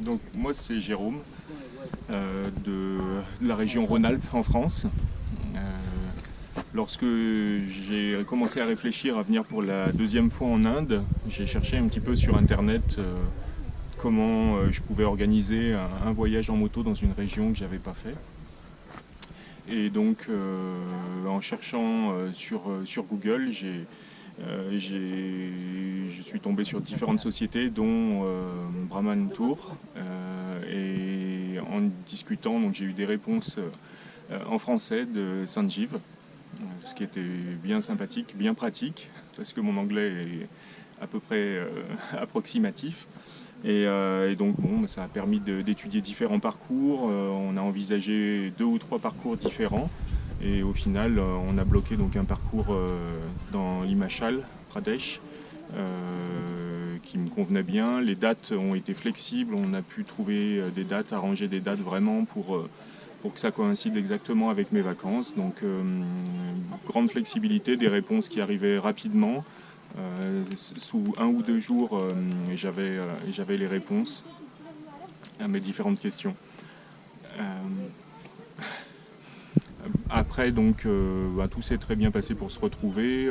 Donc moi c'est Jérôme de la région Rhône-Alpes en France. Lorsque j'ai commencé à réfléchir à venir pour la deuxième fois en Inde, j'ai cherché un petit peu sur internet comment je pouvais organiser un voyage en moto dans une région que j'avais pas fait. Et donc en cherchant sur Google, je suis tombé sur différentes sociétés dont Brahman Tour et en discutant donc j'ai eu des réponses en français de Sanjeev, ce qui était bien sympathique, bien pratique parce que mon anglais est à peu près approximatif. Et donc bon, ça a permis d'étudier différents parcours. On a envisagé 2 ou 3 parcours différents. Et au final, on a bloqué donc un parcours dans l'Himachal Pradesh qui me convenait bien. Les dates ont été flexibles. On a pu trouver des dates, arranger des dates vraiment pour que ça coïncide exactement avec mes vacances. Donc grande flexibilité, des réponses qui arrivaient rapidement. Sous 1 ou 2 jours, j'avais les réponses à mes différentes questions. Après, donc, tout s'est très bien passé pour se retrouver.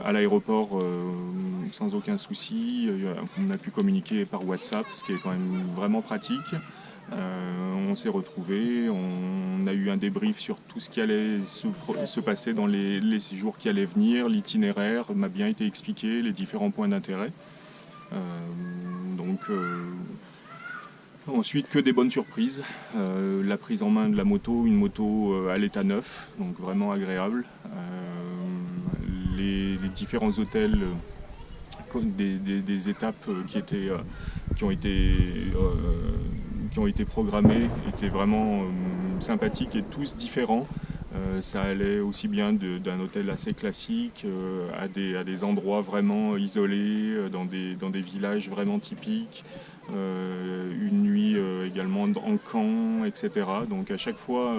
À l'aéroport, sans aucun souci. On a pu communiquer par WhatsApp, ce qui est quand même vraiment pratique. On s'est retrouvés, on a eu un débrief sur tout ce qui allait se passer dans les jours qui allaient venir, l'itinéraire m'a bien été expliqué, les différents points d'intérêt. Ensuite, que des bonnes surprises. La prise en main de la moto, une moto à l'état neuf, donc vraiment agréable. Les différents hôtels, des étapes qui ont été programmés étaient vraiment sympathiques et tous différents. Ça allait aussi bien d'un hôtel assez classique à des endroits vraiment isolés, dans des villages vraiment typiques. Une nuit également en camp, etc. Donc à chaque fois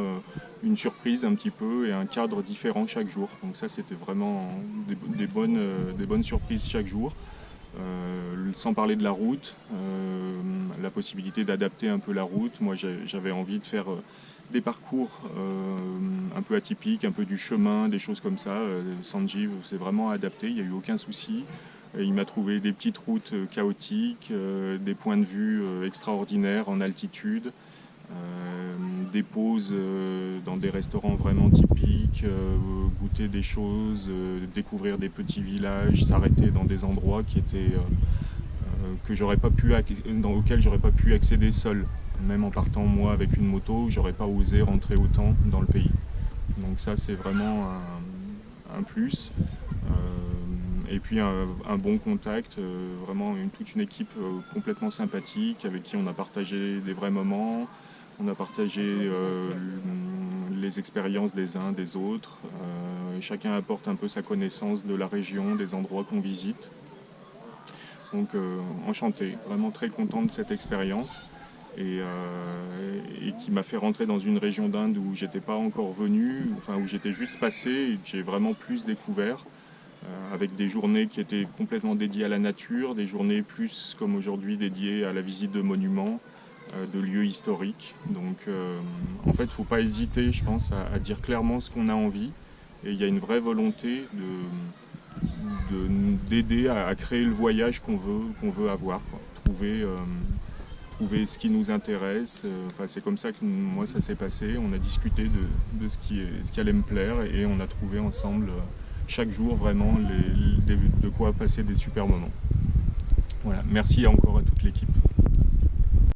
une surprise un petit peu et un cadre différent chaque jour. Donc ça c'était vraiment des bonnes surprises chaque jour. Sans parler de la route, la possibilité d'adapter un peu la route. Moi j'avais envie de faire des parcours un peu atypiques, un peu du chemin, des choses comme ça. Sanjeev s'est vraiment adapté, il n'y a eu aucun souci. Il m'a trouvé des petites routes chaotiques, des points de vue extraordinaires en altitude, des pauses dans des restaurants vraiment typiques, goûter des choses, découvrir des petits villages, s'arrêter dans des endroits qui étaient dans lesquels j'aurais pas pu accéder seul. Même en partant moi avec une moto, j'aurais pas osé rentrer autant dans le pays. Donc ça c'est vraiment un plus. Et puis un bon contact, vraiment toute une équipe complètement sympathique avec qui on a partagé des vrais moments, on a partagé les expériences des uns des autres, chacun apporte un peu sa connaissance de la région, des endroits qu'on visite. Donc enchanté, vraiment très content de cette expérience et qui m'a fait rentrer dans une région d'Inde où j'étais pas encore venu, enfin où j'étais juste passé et que j'ai vraiment plus découvert. Avec des journées qui étaient complètement dédiées à la nature, des journées plus comme aujourd'hui dédiées à la visite de monuments, de lieux historiques. Donc en fait, il ne faut pas hésiter, je pense, à dire clairement ce qu'on a envie. Et il y a une vraie volonté d'aider à créer le voyage qu'on veut avoir, quoi. Trouver ce qui nous intéresse. C'est comme ça que moi ça s'est passé. On a discuté de ce qui allait me plaire et on a trouvé ensemble chaque jour vraiment de quoi passer des super moments. Voilà, merci encore à toute l'équipe.